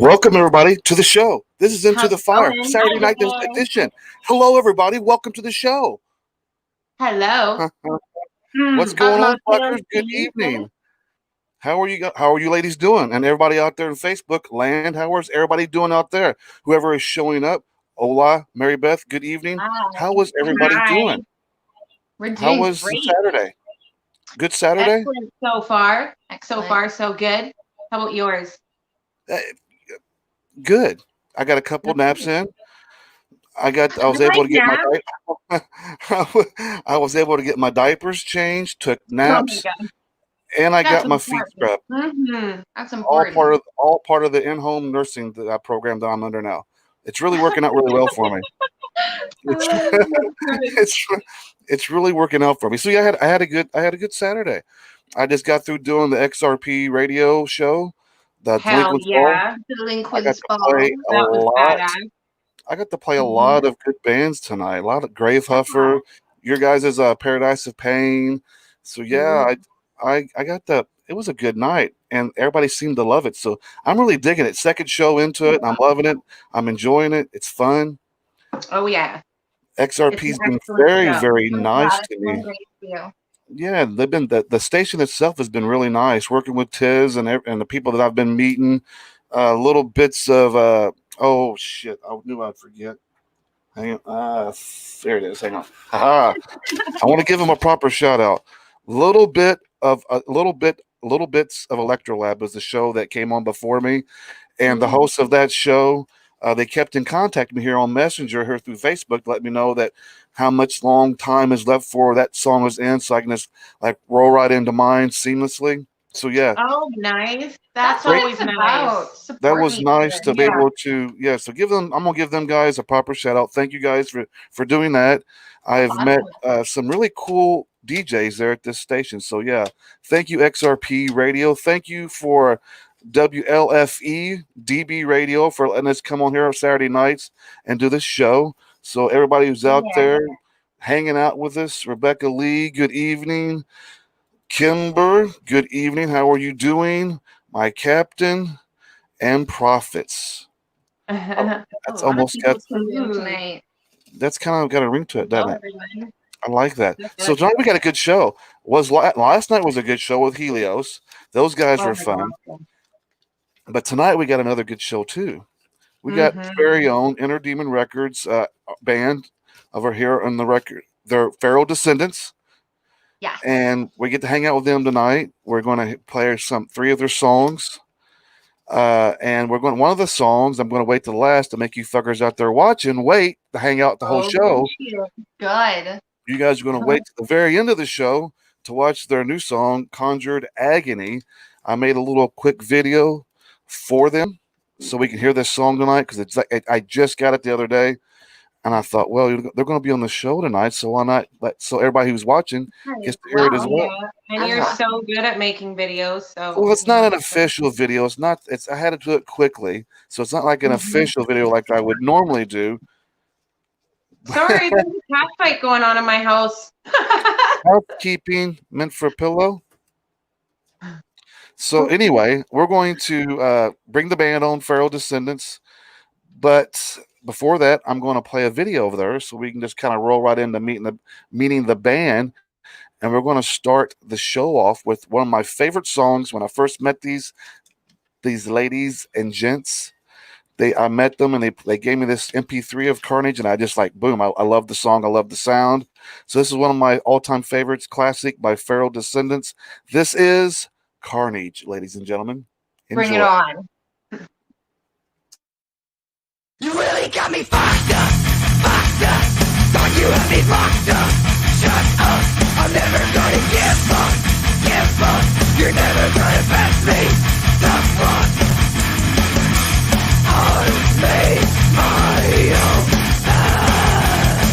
Welcome, everybody, to the show. This is Into How's the it Fire, going? Saturday Hi night there. edition. Hello, everybody. Welcome to the show. Hello. What's Up going on, most of Fuckers? to Good you, sir. evening. How are you ladies doing? And everybody out there in Facebook land, how is everybody doing out there? Whoever is showing up, hola, Mary Beth, good evening. Hi. How is everybody Hi. doing? We're How doing was the great. Saturday? Good Saturday? Excellent so far. So Excellent. far, so good. How about yours? Uh, Good. I got a couple naps in. I I was able like to get naps. I was able to get my diapers changed, took Oh my naps, god. and I That's got my feet important. scrubbed. That's All important. part of the in-home nursing program that I'm under now. It's really working out really well for me. It's it's it's really working out for me. So yeah, I had a good Saturday. I just got through doing the XRP radio show, the Hell Delinquents Ball. yeah. I got Delinquents to Ball. play a That was lot. badass. I got to play a Mhm. lot of good bands tonight. A lot of Grave Huffer, your guys' Paradise of Pain. So yeah, I got the. It was a good night, and everybody seemed to love it. So I'm really digging it. Second show into it, and I'm loving it. I'm enjoying it. It's fun. Oh yeah. It's XRP's an been excellent very, show. very I'm nice glad to it's going me. great for you. Yeah, they've been the station itself has been really nice. Working with Tiz and the people that I've been meeting, little bits of oh shit, I knew I'd forget. Hang on, there it is. Hang on. Haha. I want to give them a proper shout out. Little bits of Electrolab was the show that came on before me, and the hosts of that show, they kept in contact with me here on Messenger, here through Facebook, to let me know that how much long time is left for that song was in, so I can just like roll right into mine seamlessly. So yeah, Oh, nice. That's That's what great. always it's nice. about. That Supporting was each nice other. to be Yeah. able to, yeah. So I'm gonna give them guys a proper shout out. Thank you guys for doing that. I've met Awesome. some really cool DJs there at this station. So yeah, thank you XRP Radio. Thank you for WLFE DB Radio for letting us come on here on Saturday nights and do this show. So everybody who's out Yeah. there hanging out with us, Rebecca Lee, good evening. Kimber, good evening. How are you doing? My captain and prophets. Oh, A that's lot of almost people got tuned in tuned. tonight. that's kind of got a ring to it, Hello, doesn't it? everyone. I like that. That's So good. tonight we got a good show. Last night was a good show with Helios. Those guys Oh were my fun. god. But tonight we got another good show too. We got very own Inner Demon Records band over here on the record. They're Feral Descendants, Yes. and we get to hang out with them tonight. We're going to play three of their songs. And we're going one of the songs. I'm going to wait to the last to make you fuckers out there watching wait to hang out the whole Oh show. shit. Good. You guys are going to wait to the very end of the show to watch their new song, Conjured Agony. I made a little quick video for them so we can hear this song tonight because it's like I just got it the other day, and I thought, well, they're going to be on the so tonight, so why not? So everybody who's watching gets to hear it as Wow. well. Yeah. And That's you're awesome. so good at making videos, so Well, it's not an official video. It's not. It's I had to do it quickly, so it's not like an official video like I would normally do. sorry, there's a cat fight going on in my house. Housekeeping meant for a pillow. So anyway, we're going to bring the band on, Feral Descendants. But before that, I'm going to play a video of theirs so we can just kind of roll right into meeting the band. And we're going to start the show off with one of my favorite songs. When I first met these ladies and gents, I met them and they gave me this MP3 of Carnage, and I just like boom, I love the song, I love the sound. So this is one of my all-time favorites, classic by Feral Descendants. This is Carnage, ladies and gentlemen. Enjoy. Bring it on. You really got me fucked up. Thought you had me locked up. Shut up, I'm never gonna give up. You're never gonna pass me the fuck. I'll make my own path.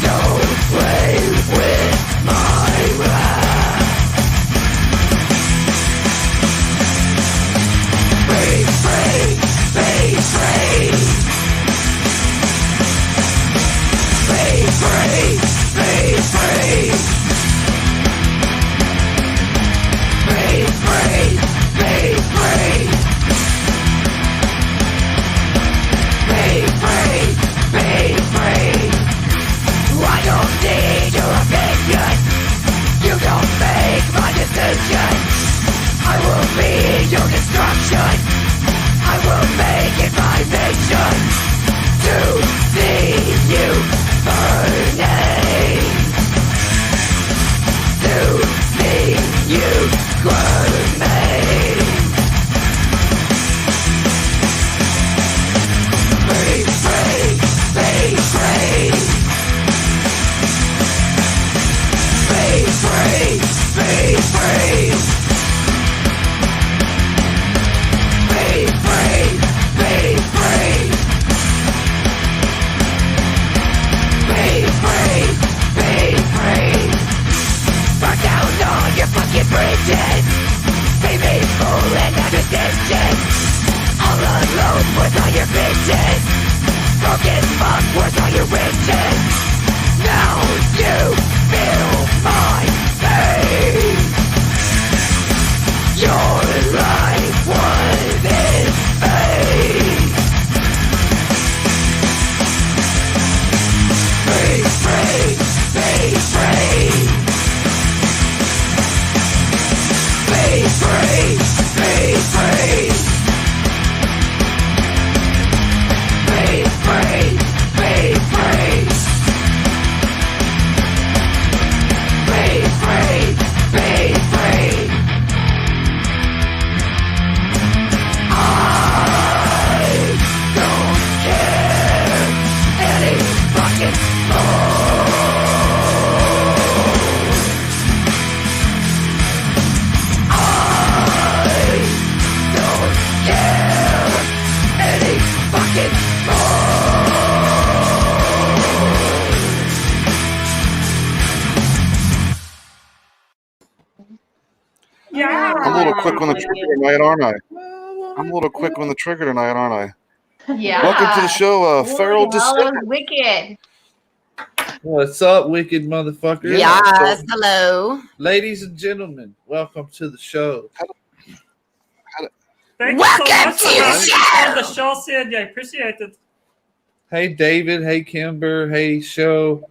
Don't play with my wrath. Betray. Betray. I'm a little quick on the trigger tonight, aren't I? I'm a little quick on the trigger tonight, aren't I? Yeah. Welcome to the show, Feral That Descendents. was wicked. What's up, wicked motherfuckers? Yes, hello. Ladies and gentlemen, welcome to the show. Thank Welcome you so to much the for the show. show, Sid. I appreciate it. Hey, David. Hey, Kimber. Hey, Show.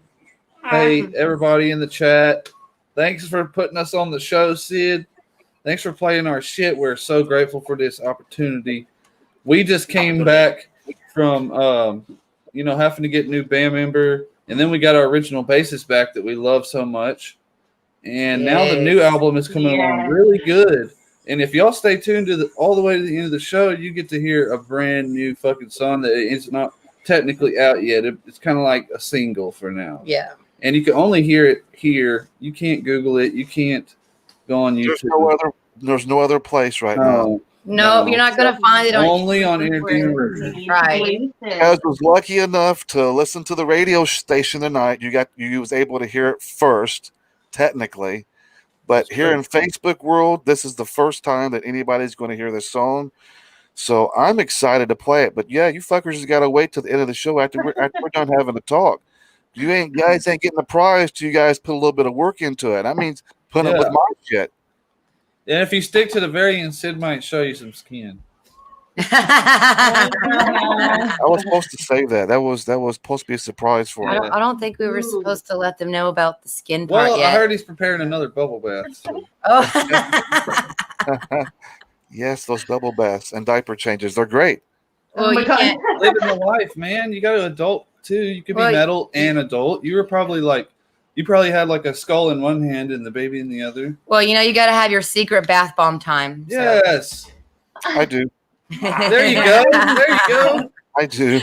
Hey, everybody in the chat. Thanks for putting us on the show, Sid. Thanks for playing our shit. We're so grateful for this opportunity. We just came back from, having to get a new band member, and then we got our original bassist back that we love so much. And now the new album is coming along really good. And if y'all stay tuned to all the way to the end of the show, you get to hear a brand new fucking song that is not technically out yet. It's kind of like a single for now. Yeah. And you can only hear it here. You can't Google it. You can't go on YouTube. There's no other place right now. No, you're not gonna find it on Only on Entertainment Version. Right. Guys was lucky enough to listen to the radio station tonight. You was able to hear it first, technically. But here in Facebook world, this is the first time that anybody's going to hear this song. So I'm excited to play it. But yeah, you fuckers just gotta wait till the end of the show after we're done having the talk. Guys ain't getting the prize till you guys put a little bit of work into it. That means putting up with my shit. And if you stick to the very end, Sid might show you some skin. I was supposed to say that. That was supposed to be a surprise for me. I don't think we were supposed to let them know about the skin part Well, yet. I heard he's preparing another bubble bath. So. Oh. Yes, those double baths and diaper changes. They're great. Well, you can't. Living the life, man. You got to adult too. You could be metal and adult. You probably had like a skull in one hand and the baby in the other. Well, you got to have your secret bath bomb time. So. Yes. I do. There you go. There you go. I do.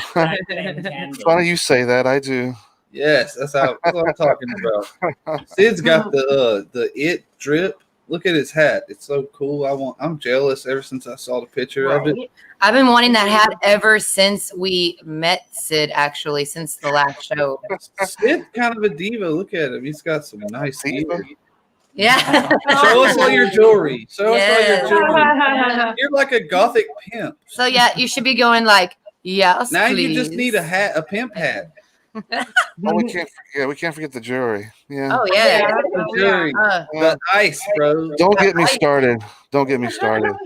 Funny you say that. I do. Yes, that's what I'm talking about. Sid's got the it drip. Look at his hat. It's so cool. I'm jealous ever since I saw the picture of it. I've been wanting that hat ever since we met Sid, actually, since the last show. Sid's kind of a diva. Look at him. He's got some nice diva. Yeah. Show us all your jewelry. Show us all your jewelry. You're like a gothic pimp. So yeah, you should be going like, yes, now please. you just need a hat, a pimp hat. Oh, we can't forget the jewelry. Yeah. Oh yeah. The jewelry. The ice, bro. Don't get me started. Don't get me started.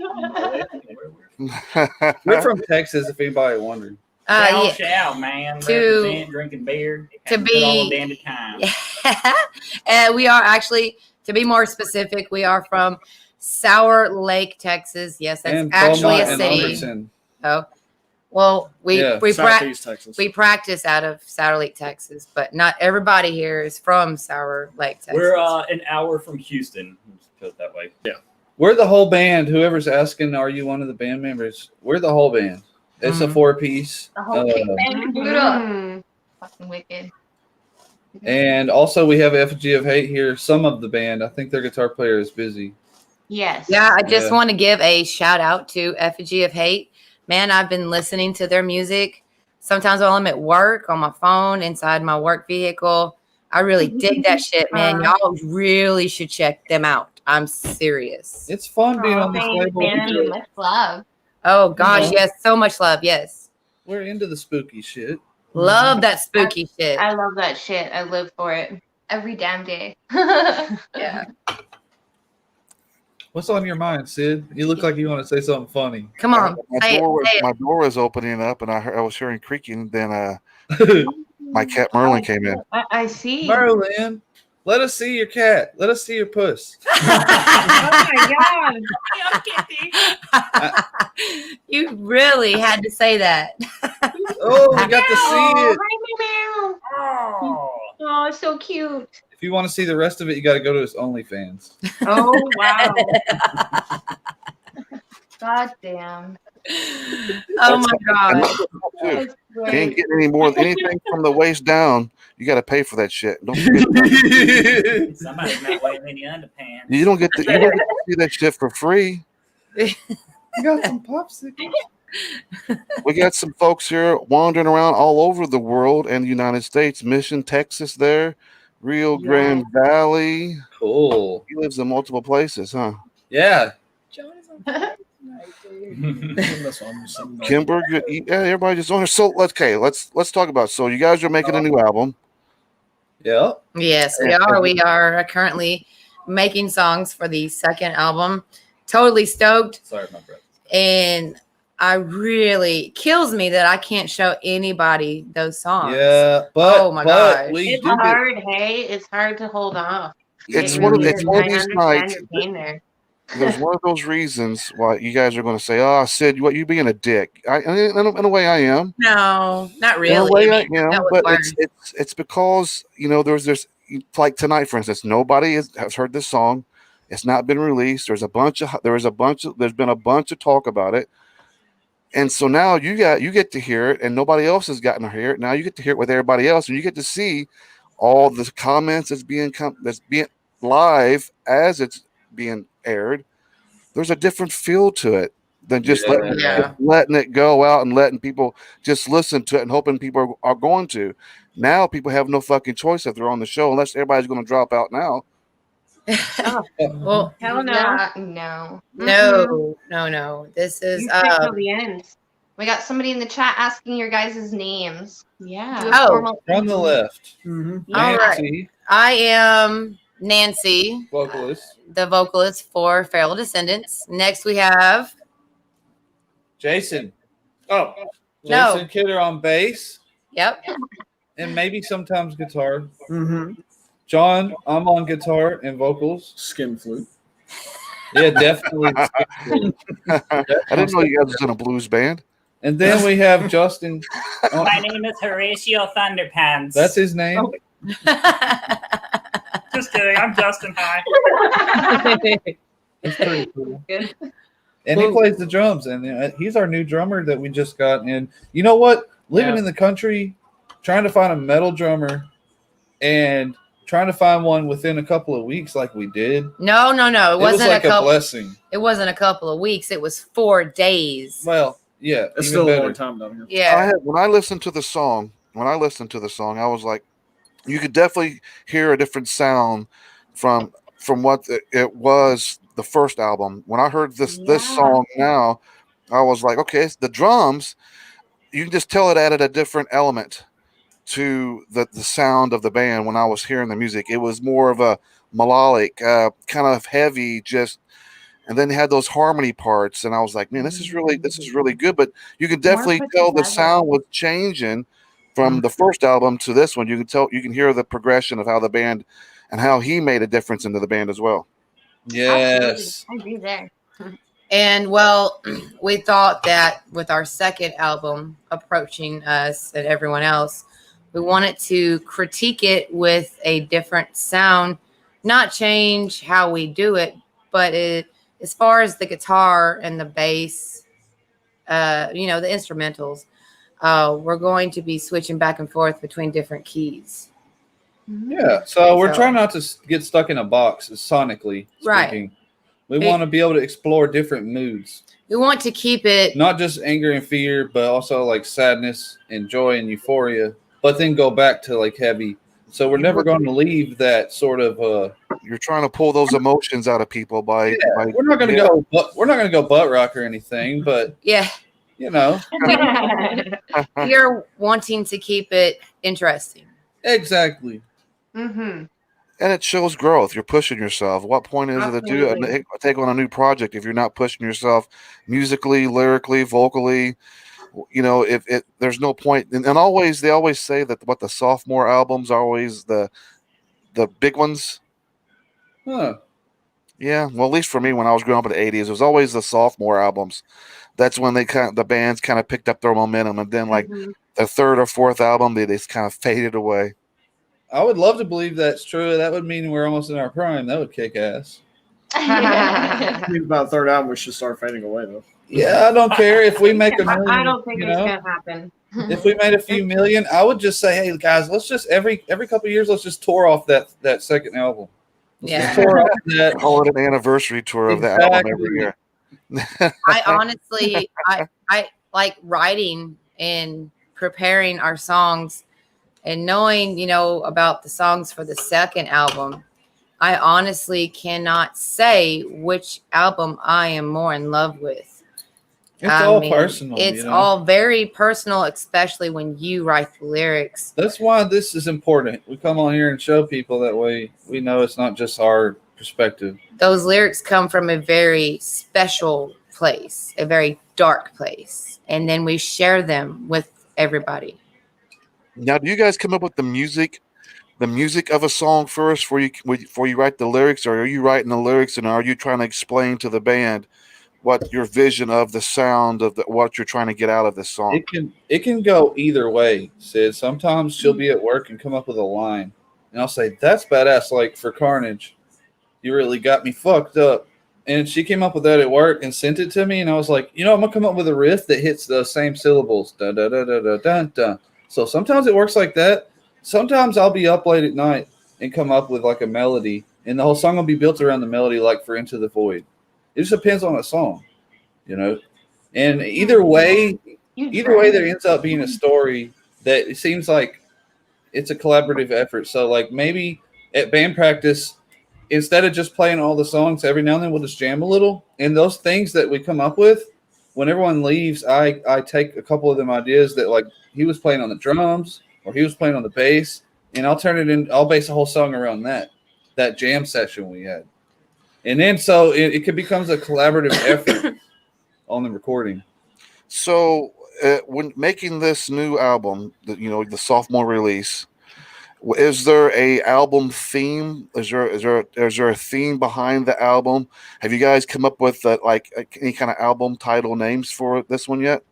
We're from Texas, if anybody wondering. Shout, man. Represent drinking beer. To be dandy time. And we are actually, to be more specific, we are from Sour Lake, Texas. Yes, that's and actually Beaumont a city. and Alderson. Oh, well, we Texas. we practice out of Sour Lake, Texas, but not everybody here is from Sour Lake, Texas. We're an hour from Houston. Let's put it that way. Yeah. We're the whole band. Whoever's asking, are you one of the band members? We're the whole band. It's a 4-piece. The whole big band. Mm. Fucking wicked. And also, we have Effigy of Hate here. Some of the band. I think their guitar player is busy. Yes. Yeah, I just Yeah. want to give a shout out to Effigy of Hate. Man, I've been listening to their music sometimes while I'm at work, on my phone, inside my work vehicle. I really dig that shit, man. Y'all really should check them out. I'm serious. It's fun being on this thanks, label. man. Much love. Oh gosh, know. yes, so much love. Yes. We're into the spooky shit. Love that spooky shit. I love that shit. I live for it. Every damn day. Yeah. What's on your mind, Sid? You look like you want to say something funny. Come on. Say it, say it. My door was opening up, and I was hearing creaking. Then my cat Merlin came in. I see. Merlin, let us see your cat. Let us see your puss. Oh my god. You really had to say that. Oh, we got to see it. Hi, meow. Oh, so cute. If you want to see the rest of it, you got to go to his OnlyFans. Oh wow. God damn. Oh my god. Too. That's Can't great. get any more anything from the waist down. You got to pay for that shit. Don't forget. Somebody's not wearing any underpants. You don't get to see that shit for free. You got some popsicles. We got some folks here wandering around all over the world and the United States. Mission, Texas, there, Rio Grande Valley. Cool. He lives in multiple places, huh? Yeah. Kimber, yeah, everybody just on here. So let's talk about. So you guys are making a new album. Yeah. Yes, we are. We are currently making songs for the second album. Totally stoked. Sorry, my breath. And I really kills me that I can't show anybody those songs. Yeah, but Oh my gosh. we It's do get, hard, hey. It's hard to hold off. It's It one of really it's is. one of I these understand nights. your pain there. There's one of those reasons why you guys are going to say, "Oh, Sid, what you being a dick?" In a way, I am. No, not In a really. way, I I mean, am. that was But words. it's because there's like tonight, for instance, nobody has heard this song. It's not been released. There's been a bunch of talk about it, and so now you get to hear it, and nobody else has gotten to hear it. Now you get to hear it with everybody else, and you get to see all the comments that's being live as it's being aired. There's a different feel to it than just letting it go out and letting people just listen to it and hoping people are going to. Now people have no fucking choice if they're on the show unless everybody's going to drop out now. Well, Hell no. Yeah, no. no. This is You stick till the end. We got somebody in the chat asking your guys' names. Yeah. Do a Oh. formal- on the left. All right. Nancy, I am Nancy, vocalist. the vocalist for Feral Descendants. Next we have Jason. Oh, No. Jason Kidder on bass yep. and maybe sometimes guitar. John, I'm on guitar and vocals. Skin flute. Yeah, definitely. I didn't know you guys was in a blues band. And then we have Justin. my name is Horatio Thunderpants. That's his name. Just kidding. I'm Justin. Hi. It's pretty cool. Good. And he plays the drums, and he's our new drummer that we just got. And you know what? Living in the country, trying to find a metal drummer, and trying to find one within a couple of weeks, like we did. No. It was wasn't like a couple. blessing. It wasn't a couple of weeks. It was 4 days. Well, yeah, It's even still a better. long time down here. Yeah. When I listened to the song, I was like, you could definitely hear a different sound from what it was the first album. When I heard this song now, I was like, okay, it's the drums. You can just tell it added a different element to the sound of the band. When I was hearing the music, it was more of a melodic, kind of heavy, and then they had those harmony parts, and I was like, man, this is really good. But you can definitely put tell the together. sound was changing from the first album to this one. You can hear the progression of how the band and how he made a difference into the band as well. Yes. I agree there. And well, we thought that with our second album approaching us and everyone else, we wanted to critique it with a different sound, not change how we do it, but as far as the guitar and the bass, the instrumentals, we're going to be switching back and forth between different keys. Yeah, so we're So- trying not to get stuck in a box, sonically Right. speaking. We want to be able to explore different moods, We want to keep it not just anger and fear, but also like sadness and joy and euphoria, but then go back to like heavy. So we're never going to leave that sort of. You're trying to pull those emotions out of people by. We're not going to go. We're not going to go butt rock or anything, but yeah. you know, You're wanting to keep it interesting. exactly. Mm-hmm. And it shows growth. You're pushing yourself. What point is it to do Absolutely. take on a new project if you're not pushing yourself musically, lyrically, vocally? You know, if there's no point. And always they always say that what the sophomore albums are always the big ones. Huh. Yeah, well, at least for me, when I was growing up in the '80s, it was always the sophomore albums. That's when the bands kind of picked up their momentum, and then like Mhm. the third or fourth album, they just kind of faded away. I would love to believe that's true. That would mean we're almost in our prime. That would kick ass. I think about third album, we should start fading away though. Yeah, I don't care if we make a million. I don't think you it's know? gonna happen. If we made a few million, I would just say, hey guys, let's just every couple of years, let's just tour off that second album. Let's just tour off that. Call it an anniversary tour of the album every year. I honestly, I like writing and preparing our songs and knowing, about the songs for the second album. I honestly cannot say which album I am more in love with. It's all personal. It's all very personal, especially when you write the lyrics. That's why this is important. We come on here and show people that way we know it's not just our perspective. Those lyrics come from a very special place, a very dark place, and then we share them with everybody. Now, do you guys come up with the music of a song first before you write the lyrics, or are you writing the lyrics and are you trying to explain to the band what your vision of the sound of what you're trying to get out of this song? It can go either way, Sid. Sometimes she'll be at work and come up with a line, and I'll say, "That's badass." Like for Carnage, you really got me fucked up. And she came up with that at work and sent it to me, and I was like, I'm gonna come up with a riff that hits the same syllables. Da da da da da da da. So sometimes it works like that. Sometimes I'll be up late at night and come up with like a melody, and the whole song will be built around the melody, like for Into the Void. It just depends on the song, And either way, there ends up being a story that it seems like it's a collaborative effort. So like maybe at band practice, instead of just playing all the songs, every now and then we'll just jam a little. And those things that we come up with, when everyone leaves, I take a couple of them ideas that like he was playing on the drums or he was playing on the bass, and I'll base a whole song around that jam session we had. And then so it becomes a collaborative effort on the recording. So when making this new album, the sophomore release, is there a album theme? Is there a theme behind the album? Have you guys come up with any kind of album title names for this one yet?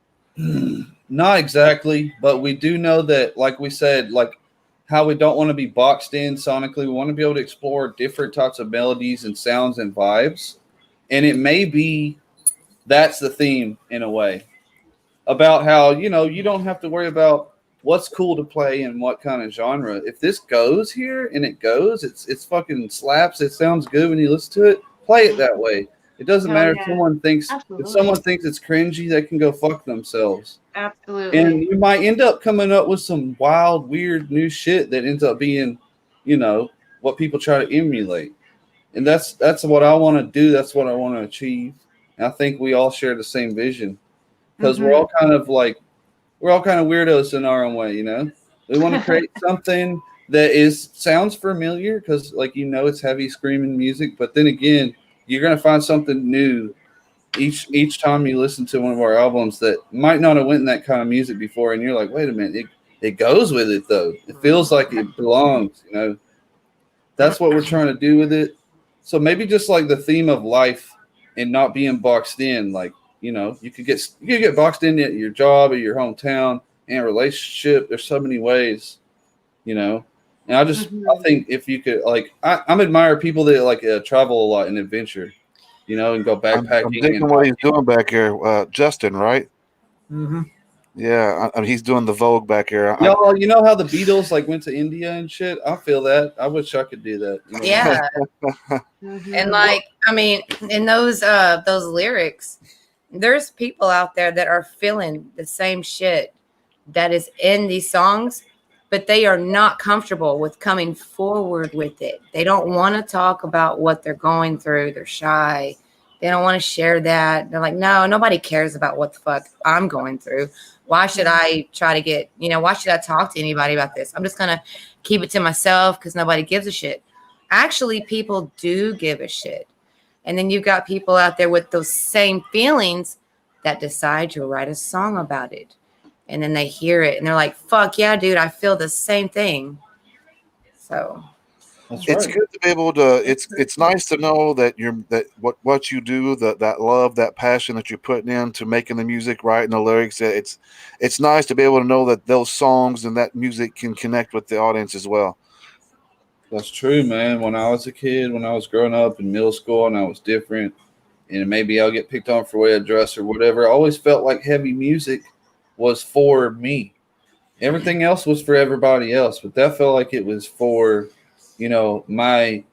Not exactly, but we do know that, like we said, like how we don't want to be boxed in sonically. We want to be able to explore different types of melodies and sounds and vibes. And it may be that's the theme in a way about how, you don't have to worry about what's cool to play and what kind of genre. If this goes here and it goes, it's fucking slaps. It sounds good when you listen to it. Play it that way. It doesn't matter if someone thinks it's cringy, they can go fuck themselves. Absolutely. And you might end up coming up with some wild, weird new shit that ends up being, what people try to emulate. And that's what I want to do. That's what I want to achieve. And I think we all share the same vision because we're all kind of weirdos in our own way, We want to create something that sounds familiar because, it's heavy screaming music. But then again, you're going to find something new each time you listen to one of our albums that might not have went in that kind of music before. And you're like, wait a minute, it goes with it, though. It feels like it belongs, That's what we're trying to do with it. So maybe just like the theme of life and not being boxed in, you could get boxed in at your job, at your hometown, and a relationship. There's so many ways, And I think if you could, I'm admire people that travel a lot and adventure, and go backpacking. I'm thinking what he's doing back here, Justin, right? Mm-hmm. Yeah, I mean, he's doing the Vogue back here. Y'all, you know how the Beatles like went to India and shit? I feel that. I wish I could do that. You know? Yeah. And like, I mean, in those lyrics, there's people out there that are feeling the same shit that is in these songs, but they are not comfortable with coming forward with it. They don't want to talk about what they're going through. They're shy. They don't want to share that. They're like, no, nobody cares about what the fuck I'm going through. Why should I try to get, why should I talk to anybody about this? I'm just going to keep it to myself because nobody gives a shit. Actually, people do give a shit. And then you've got people out there with those same feelings that decide to write a song about it. And then they hear it and they're like, fuck yeah, dude, I feel the same thing. So it's good to be able to, it's nice to know that what you do, that love, that passion that you're putting into making the music, writing the lyrics. It's nice to be able to know that those songs and that music can connect with the audience as well. That's true, man. When I was a kid, when I was growing up in middle school and I was different, and maybe I'll get picked on for the way I dress or whatever, I always felt like heavy music was for me. Everything else was for everybody else, but that felt like it was for, my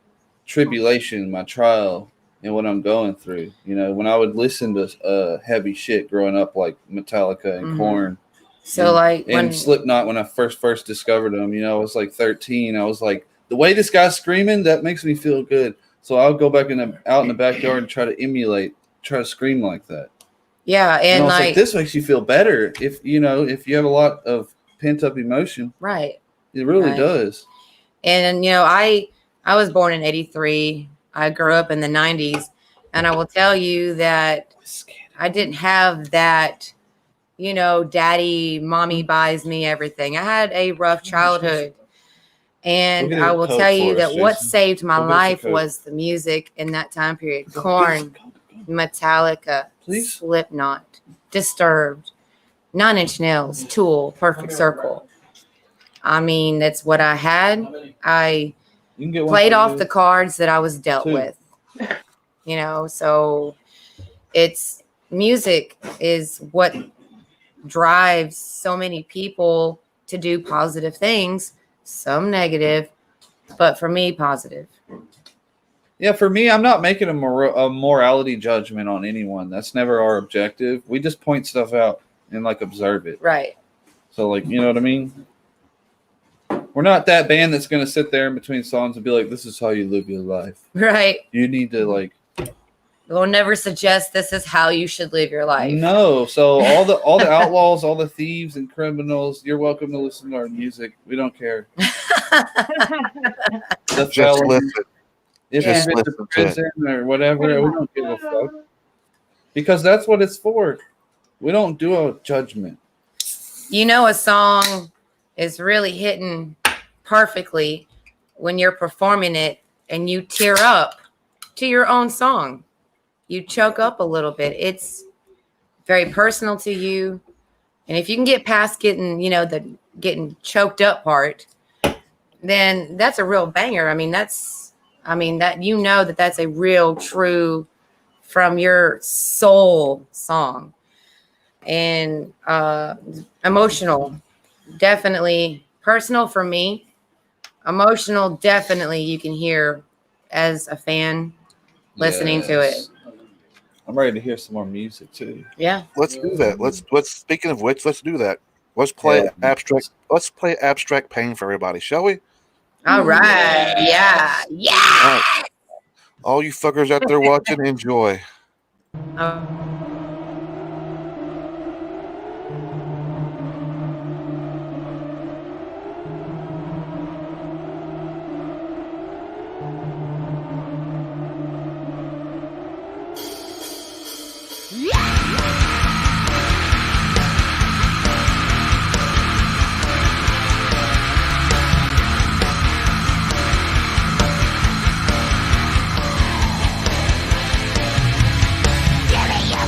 tribulation, my trial, and what I'm going through. When I would listen to heavy shit growing up, like Metallica and Korn. So and Slipknot, when I first discovered them, I was like 13. I was like, the way this guy's screaming, that makes me feel good. So I'll go back out in the backyard and try to scream like that. Yeah, and I was like, this makes you feel better if you have a lot of pent up emotion. Right. It really does. And I was born in 83. I grew up in the 90s, and I will tell you that I didn't have that, daddy, mommy buys me everything. I had a rough childhood. And I will tell you that what saved my life was the music in that time period. Korn, Metallica, Slipknot, Disturbed, 9 Inch Nails, Tool, Perfect Circle. I mean, that's what I had. I played off the cards that I was dealt with. So it's music is what drives so many people to do positive things. Some negative, but for me, positive. Yeah, for me, I'm not making a morality judgment on anyone. That's never our objective. We just point stuff out and observe it. Right. So you know what I mean? We're not that band that's going to sit there in between songs and be like, this is how you live your life. Right. You need to We'll never suggest this is how you should live your life. No. So all the outlaws, all the thieves and criminals, you're welcome to listen to our music. We don't care. Just listen. If you've been to prison or whatever, we don't give a fuck. Because that's what it's for. We don't do a judgment. A song is really hitting perfectly when you're performing it and you tear up to your own song. You choke up a little bit. It's very personal to you. And if you can get past getting, the getting choked up part, then that's a real banger. That's a real true from your soul song. And emotional, definitely personal for me. Emotional, definitely you can hear as a fan listening to it. I'm ready to hear some more music too. Yeah. Let's do that. Let's speaking of which, let's do that. Let's play abstract. Let's play Abstract Pain for everybody, shall we? All right. Yeah. Yeah. All right. All you fuckers out there watching, enjoy. Give me your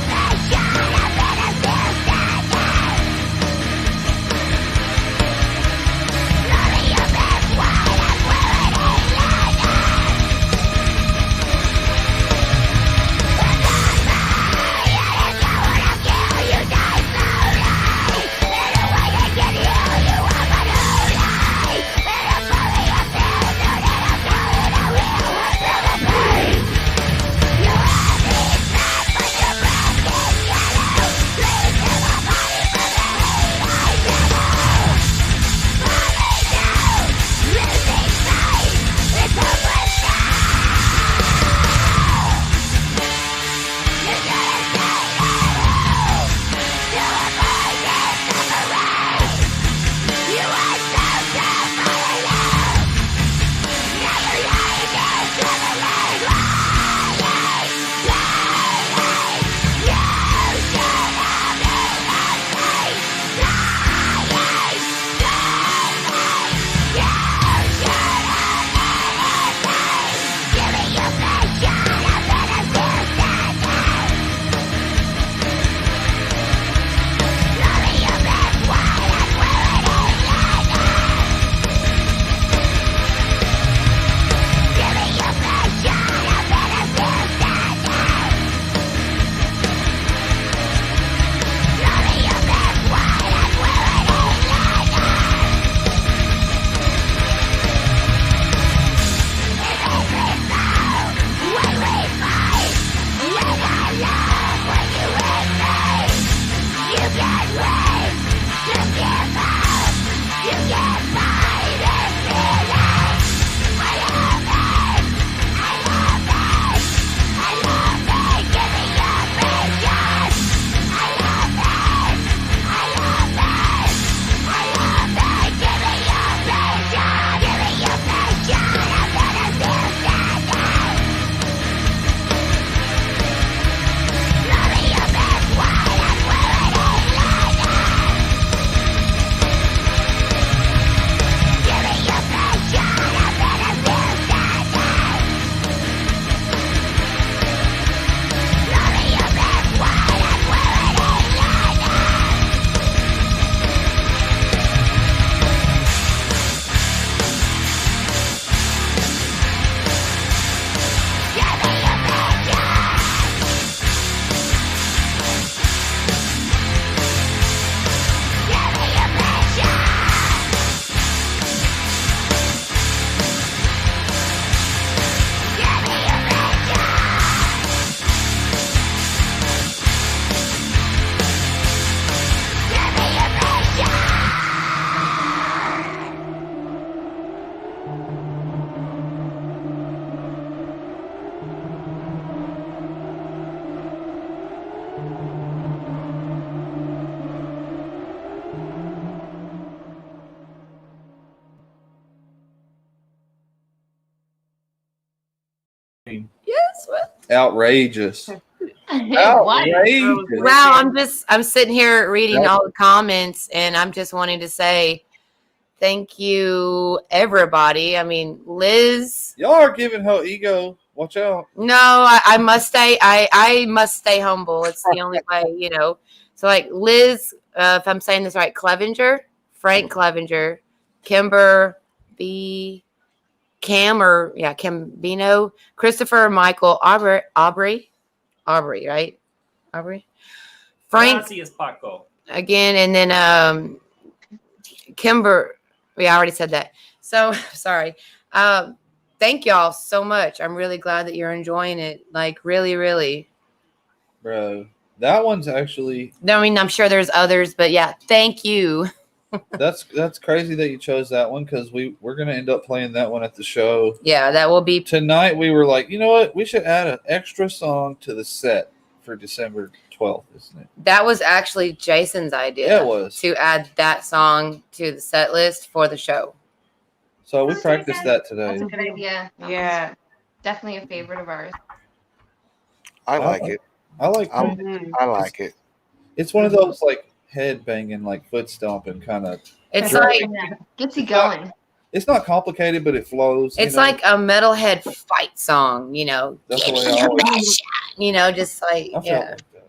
Yes. What? Outrageous. What? Outrageous. Wow. I'm sitting here reading all the comments, and I'm just wanting to say thank you, everybody. I mean, Liz. Y'all are giving her ego. Watch out. No, I must stay. I must stay humble. It's the only way, you know. So like Liz, if I'm saying this right, Clevenger, Frank Clevenger, Kimber B. Cambino, Christopher, Michael, Aubrey, right? Aubrey, Frank Gracias, Paco. again, and then Kimber. Yeah, I already said that. So sorry. Thank y'all so much. I'm really glad that you're enjoying it. Like really, really. Bro, that one's actually I mean, I'm sure there's others, but yeah, thank you. that's crazy that you chose that one because we're gonna end up playing that one at the show. Yeah, that will be Tonight we were like, you know what? We should add an extra song to the set for December 12th, isn't it? that was actually Jason's idea. Yeah, it was. To add that song to the set list for the show. So we practiced that today. That's a good idea. That Yeah. was definitely a favorite of ours. I like it. I like I like it. it's one of those like head banging, like foot stomping kind of. It's Sure. like Gets you going. It's not complicated, but it flows. it's you know? like a metalhead fight song, you know. That's the way I always. You know, just like I felt yeah, like that.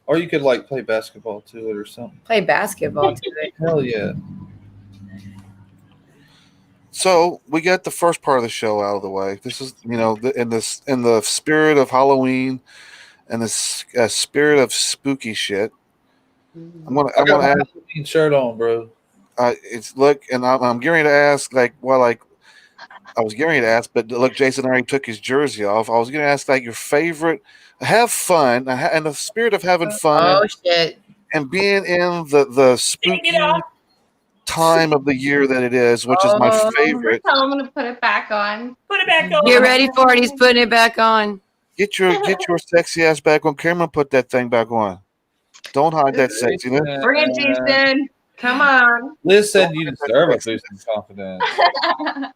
Or you could like play basketball to it or something. play basketball to it. Hell yeah. So we got the first part of the show out of the way. This is, in the spirit of Halloween and the spirit of spooky shit. I'm gonna I got my ask. Halloween shirt on, bro. I'm getting ready to ask. I was getting ready to ask, but look, Jason already took his jersey off. I was going to ask your favorite. Have fun, and the spirit of having fun. Oh shit! And being in the spooky time of the year that it is, which is my favorite. I'm gonna put it back on. Put it back on. Get ready for it. He's putting it back on. Get your sexy ass back on. Cameron, put that thing back on. Don't hide that sexiness. Bring it, Jason. Come on. Liz said you deserve a boost in confidence.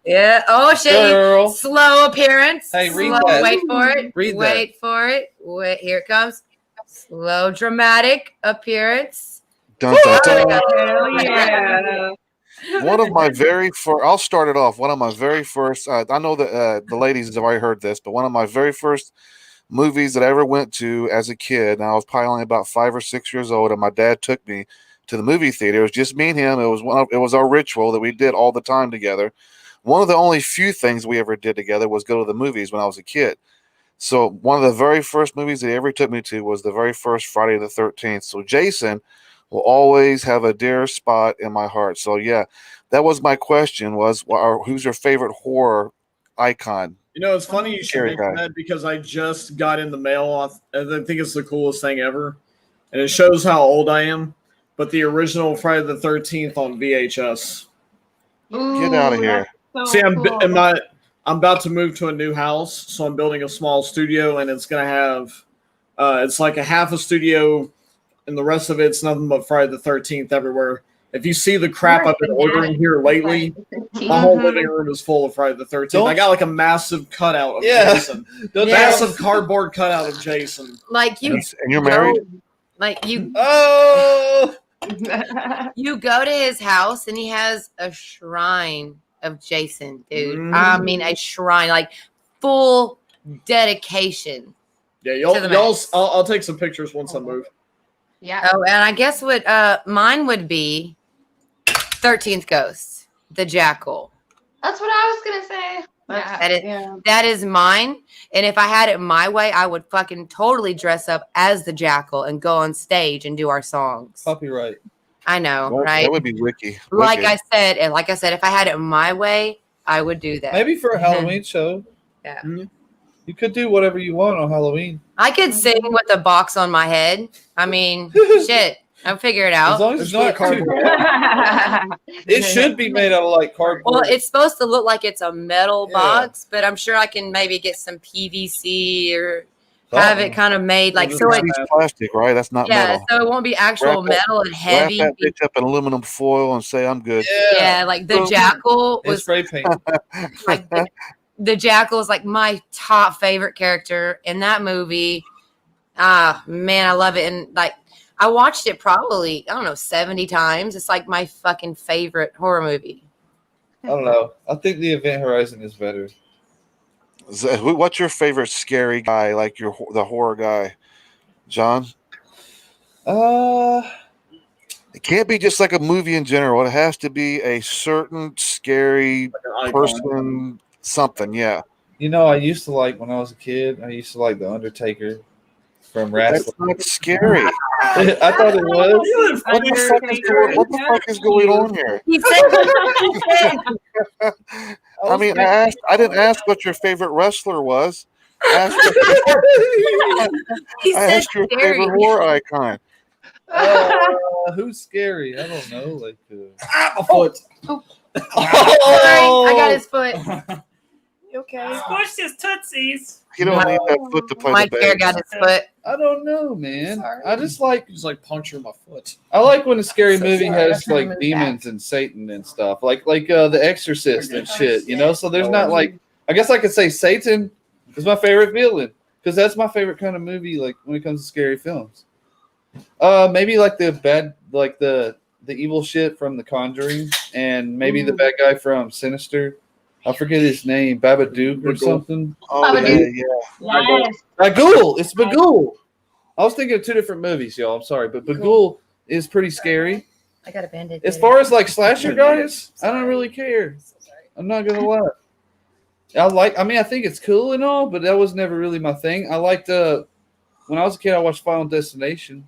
Yeah. Oh shit! Girl. Slow appearance. Hey, read Slow. that. Wait for it. Read that. Wait for it. Wait. Here it comes. Slow, dramatic appearance. Dun, dun, dun. Hell yeah. One of my very first. I'll start it off. One of my very first. I know that the ladies have already heard this, but one of my very first movies that I ever went to as a kid. And I was probably only about 5 or 6 years old, and my dad took me to the movie theater. It was just me and him. It was our ritual that we did all the time together. One of the only few things we ever did together was go to the movies when I was a kid. So one of the very first movies that he ever took me to was the very first Friday the 13th. So Jason will always have a dear spot in my heart. So yeah, that was my question was, who's your favorite horror icon? It's funny you should Scary mention guy. that because I just got in the mail. I think it's the coolest thing ever. And it shows how old I am. But the original Friday the 13th on VHS. Get out of here. So See, cool. I'm about to move to a new house, so I'm building a small studio, and it's going to have it's like a half a studio, and the rest of it's nothing but Friday the 13th everywhere. If you see the crap I've been ordering here lately, my whole living room is full of Friday the 13th. I got like a massive cutout of Jason. Massive cardboard cutout of Jason. Like you. And you're married? Like you. Oh. You go to his house and he has a shrine of Jason, dude. I mean, a shrine, like full dedication. Yeah, to the max. I'll take some pictures once I move. Yeah. Oh, and I guess what mine would be 13th Ghost, the Jackal. That's what I was gonna say. That is mine. And if I had it my way, I would fucking totally dress up as the Jackal and go on stage and do our songs. Copyright. I know, Well, right? That would be wicked. Like I said, if I had it my way, I would do that. Maybe for a Halloween show. Yeah. You could do whatever you want on Halloween. I could sing with a box on my head. I mean, shit. I'll figure it out. As long as it's not cardboard. It should be made out of like cardboard. Well, it's supposed to look like it's a metal box, but I'm sure I can maybe get some PVC or have it kind of made like so. It's plastic, right? That's not metal. So it won't be actual metal and heavy. Wrap that bitch up in aluminum foil and say I'm good. Yeah, like the Jackal was spray paint. the Jackal is like my top favorite character in that movie. Ah, man, I love it. And like, I watched it probably, I don't know, 70 times. It's like my fucking favorite horror movie. I don't know. I think the Event Horizon is better. What's your favorite scary guy? Like the horror guy, John? It can't be just like a movie in general. It has to be a certain scary person, something. Yeah. You know, I used to like when I was a kid. I used to like the Undertaker from That's wrestling. not scary. I thought it was. What the fuck is going on here? He said, I mean, I didn't ask what your favorite wrestler was. I he said asked your scary. favorite horror icon. Who's scary? I don't know. Like, My foot. Sorry, I got his foot. You okay? Squished his tootsies. You don't need that foot to play My the chair bass. got his foot. I don't know, man. Sorry. I just like puncture my foot. I like when a scary movie sorry. has like demons and Satan and stuff, like The Exorcist and shit. You know, so there's not like I guess I could say Satan is my favorite villain because that's my favorite kind of movie. Like when it comes to scary films, maybe like the bad, like the evil shit from The Conjuring, and maybe the bad guy from Sinister. I forget his name, Babadook or something. Oh Babadook. yeah. Yes. Bagul. It's Bagul. I was thinking of two different movies, y'all. I'm sorry, but Bagul is pretty scary. I got a bandage. As far as like slasher guys, I don't really care. I'm not gonna lie. I mean, I think it's cool and all, but that was never really my thing. I liked when I was a kid, I watched Final Destination.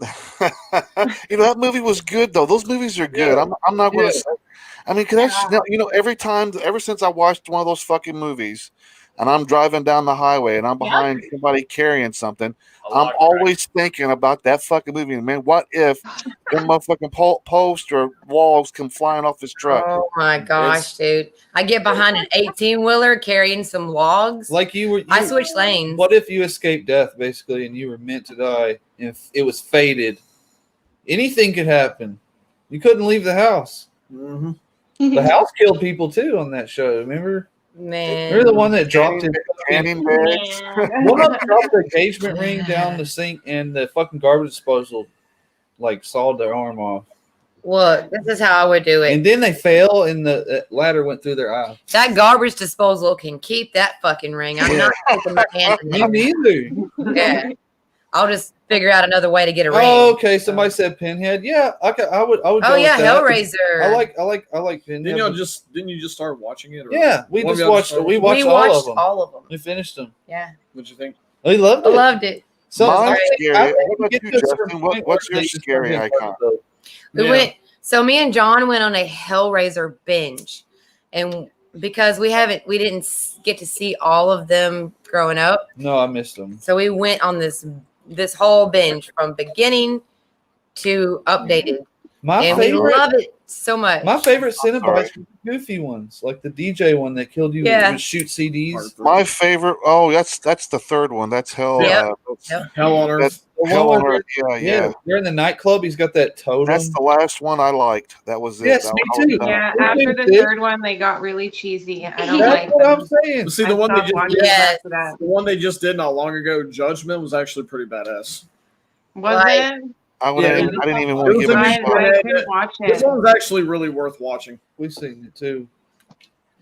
You know that movie was good though. Those movies are good. Yeah. I'm not going to Yeah. say. I mean, cause that's ever since I watched one of those fucking movies, and I'm driving down the highway and I'm behind somebody carrying something, I'm always thinking about that fucking movie. And man, what if them motherfucking post or walls come flying off his truck? Oh my gosh, dude! I get behind an 18-wheeler carrying some logs. Like I switch lanes. What if you escaped death basically, and you were meant to die? If it was fated, anything could happen. You couldn't leave the house. Mm-hmm. The house killed people too on that show. Remember? Man, Remember the one that dropped it? Tanning beds. One of them dropped the engagement ring down the sink, and the fucking garbage disposal like sawed their arm off. Look, this is how I would do it. And then they fell, and the ladder went through their eye. That garbage disposal can keep that fucking ring. I'm not taking my hand in Me neither. Yeah. I'll just figure out another way to get a ring. Oh, okay. Somebody said Pinhead. Yeah, I would. Oh go yeah, with that. Hellraiser. I like Pinhead. Didn't you just start watching it? Or Yeah, we one just of y'all watched. started? We watched all of them. We finished them. Yeah, What'd you think? We loved I it. loved it. So Mine's scary. I What about get you, to a certain Justin? point What's where your they just scary don't get icon? fun, We went. So me and John went on a Hellraiser binge, and because we didn't get to see all of them growing up, No, I missed them. so we went on this whole binge from beginning to updated, My and we favorite. love it so much. My favorite Cenobites were the goofy ones, like the DJ one that killed you Yeah. would shoot CDs. My favorite. Oh, that's the third one. That's Hell. Yep. That's Hell on Earth. that's The Hell one on where Earth. Yeah. They're in the nightclub. He's got that totem. That's the last one I liked. That was it. Yes, That me was too. done. Yeah, Me after too, the sis. third one, they got really cheesy. I don't That's like what them. I'm saying. See, I the one they stopped just watching Yes. after that. the one they just did not long ago, Judgment, was actually pretty badass. Was Like- it? I didn't even want It to was give it a a I shot. couldn't watch This it. one's actually really worth watching. We've seen it too.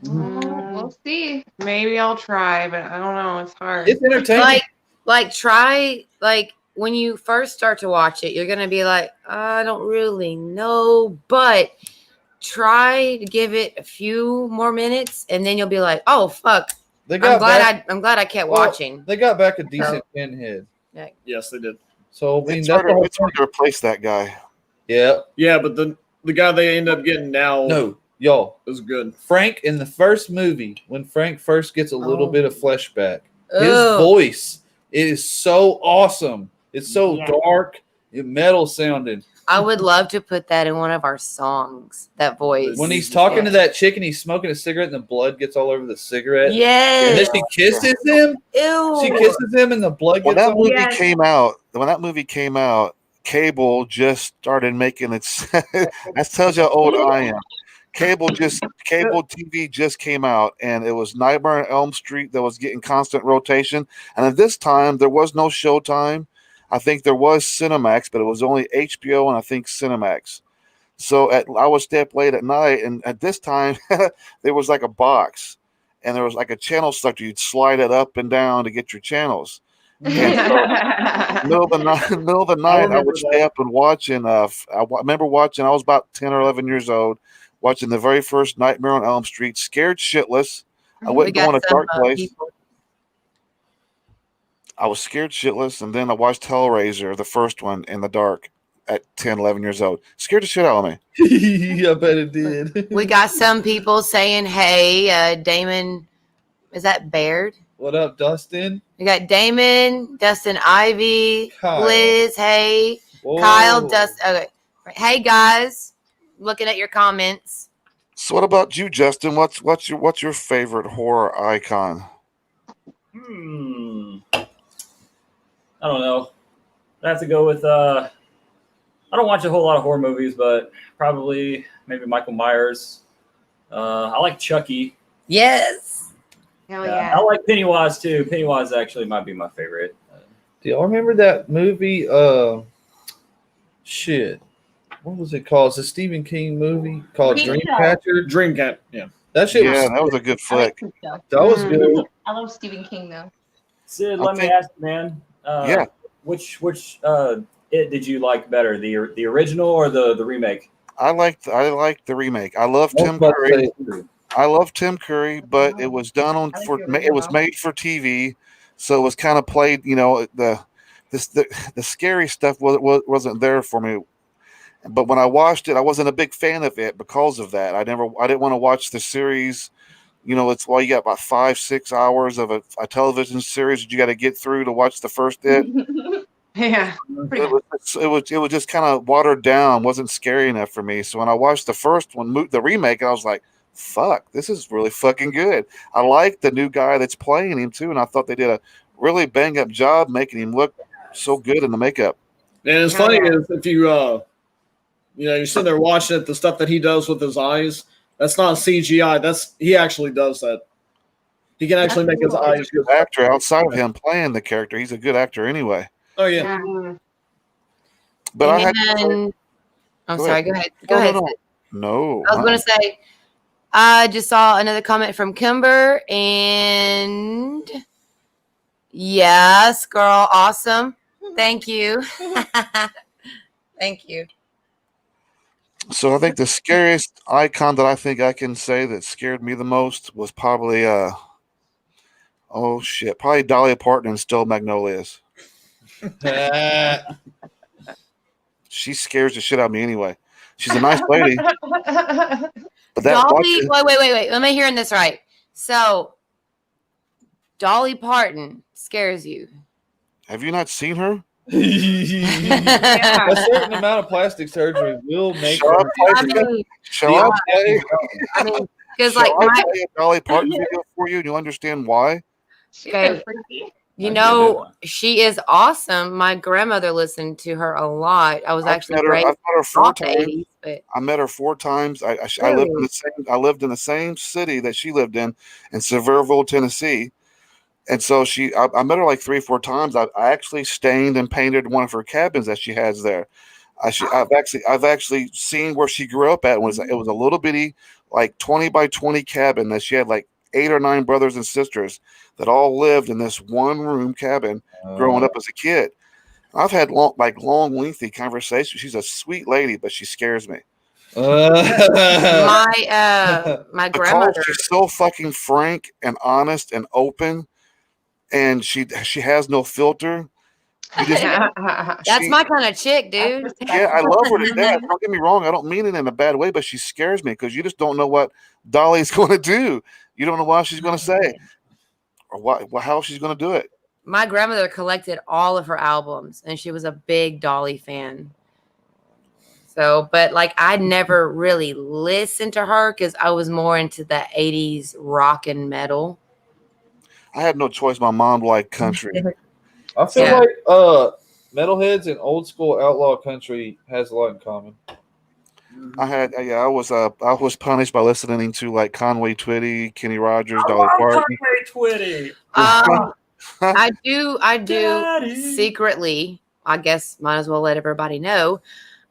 We'll see. Maybe I'll try, but I don't know. It's hard. It's entertaining. Try when you first start to watch it, you're gonna be like, I don't really know, but try to give it a few more minutes, and then you'll be like, oh fuck, They I'm got glad back, I kept Well, watching. They got back a decent Pinhead. Yes, they did. So I mean, It's that's hard, the whole it's hard to replace that guy. Yeah. Yeah, but the guy they end up getting now No, y'all. is good. Frank in the first movie, when Frank first gets a little bit of flesh back, his Ugh. voice is so awesome. It's so Yeah. dark, metal sounding. I would love to put that in one of our songs. That voice. When he's talking to that chick and he's smoking a cigarette and the blood gets all over the cigarette. And yes. then she kisses him. Ew. She kisses him and the blood When gets that all movie Yes. came out, Cable just started making its. That tells you how old I am. cable TV just came out, and it was Nightmare on Elm Street that was getting constant rotation. And at this time, there was no Showtime. I think there was Cinemax, but it was only HBO and I think Cinemax. So I would stay up late at night, and at this time, there was like a box, and there was like a channel selector. You'd slide it up and down to get your channels. And so, middle of the night, I would stay up and watch. And I remember watching. I was about 10 or 11 years old, watching the very first Nightmare on Elm Street. Scared shitless. I wouldn't go in a dark place. I was scared shitless, and then I watched Hellraiser, the first one, in the dark at 10, 11 years old. Scared the shit out of me. I bet it did. We got some people saying, hey, Damon, is that Baird? What up, Dustin? We got Damon, Dustin Ivy, Kyle. Liz, hey, Whoa. Kyle, Dustin. Okay. Hey, guys, looking at your comments. So what about you, Justin? What's your favorite horror icon? I don't know. I have to go with I don't watch a whole lot of horror movies, but probably maybe Michael Myers. I like Chucky. Yes. Hell yeah. I like Pennywise too. Pennywise actually might be my favorite. Do y'all remember that movie? Shit. What was it called? It's a Stephen King movie called Dreamcatcher. Dreamcat. Yeah. That shit was. That was a good flick. That was good. I love Stephen King though. Sid, let me ask you, man. Yeah. Which did you like better, the original or the remake? I liked the remake. I love Tim Curry. I love Tim Curry, but it was done on it was made for TV, so it was kind of played. You know, the scary stuff wasn't there for me. But when I watched it, I wasn't a big fan of it because of that. I didn't want to watch the series. You know, it's why you got about 5-6 hours of a television series that you got to get through to watch the first bit. Yeah. It was just kind of watered down, wasn't scary enough for me. So when I watched the first one, the remake, I was like, fuck, this is really fucking good. I like the new guy that's playing him too, and I thought they did a really bang up job making him look so good in the makeup. And it's funny is if you you're sitting there watching it, the stuff that he does with his eyes, that's not CGI. He actually does that. He can actually make his eyes good. Actor outside of him playing the character, he's a good actor anyway. Oh yeah. But I'm sorry. Go ahead. Go ahead. No. I was going to say, I just saw another comment from Kimber, and yes, girl, awesome. Thank you. Thank you. So I think the scariest icon that I think I can say that scared me the most was probably probably Dolly Parton in Still Magnolias. She scares the shit out of me anyway. She's a nice lady. But Dolly, wait. Am I hearing this right? So Dolly Parton scares you. Have you not seen her? A certain amount of plastic surgery will make her. Shall I play? I mean, because Shall I play a Dolly Parton video for you, and you'll understand why. Okay. You know, she is awesome. My grandmother listened to her a lot. I was actually raised I've met her 4 times. 80s, but I met her 4 times. I lived in the same city that she lived in Sevierville, Tennessee. And so I met her like 3 or 4 times. I actually stained and painted one of her cabins that she has there. I've actually seen where she grew up at. It was a little bitty, like 20 by 20 cabin that she had like 8 or 9 brothers and sisters that all lived in this one room cabin growing up as a kid. I've had long, lengthy conversations. She's a sweet lady, but she scares me. my grandmother. She's so fucking frank and honest and open, and she has no filter. That's my kind of chick, dude. Yeah, I love her to death. Don't get me wrong. I don't mean it in a bad way, but she scares me because you just don't know what Dolly's going to do. You don't know what she's going to say or how she's going to do it. My grandmother collected all of her albums, and she was a big Dolly fan. So, but like I never really listened to her because I was more into the 80s rock and metal. I had no choice. My mom liked country. I feel like metalheads and old school outlaw country has a lot in common. I was punished by listening to like Conway Twitty, Kenny Rogers, I Dolly love Parton. Conway Twitty. I do Daddy. secretly, I guess might as well let everybody know.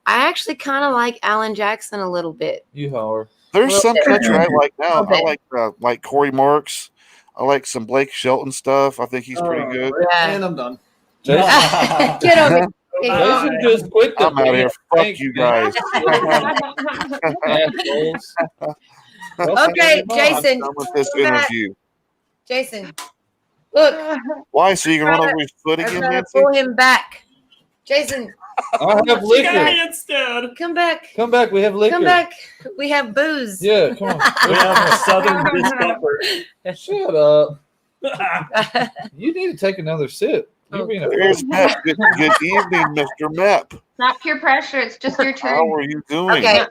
I actually kind of like Alan Jackson a little bit. You holler. There's Little some bit. country I like now. Little I like Corey Marks. I like some Blake Shelton stuff. I think he's pretty good. Yeah. And I'm done. Jason, Get over it. Jason just quit the I'm out of here. Fuck you guys. Assholes. Okay, I'm Jason. done with this come back. interview. Jason, look, Why? So you can run over his foot I'm again, gonna Nancy? pull him back. Jason, I have She got me liquor. instead. come back. Come back. We have liquor. Come back. We have booze. Yeah, come on. We have Southern discomfort. Shut up. You need to take another sip. You're being a Here's Mep. Good evening, Mr. Mep. Not peer pressure. It's just your How turn. are you doing? Okay.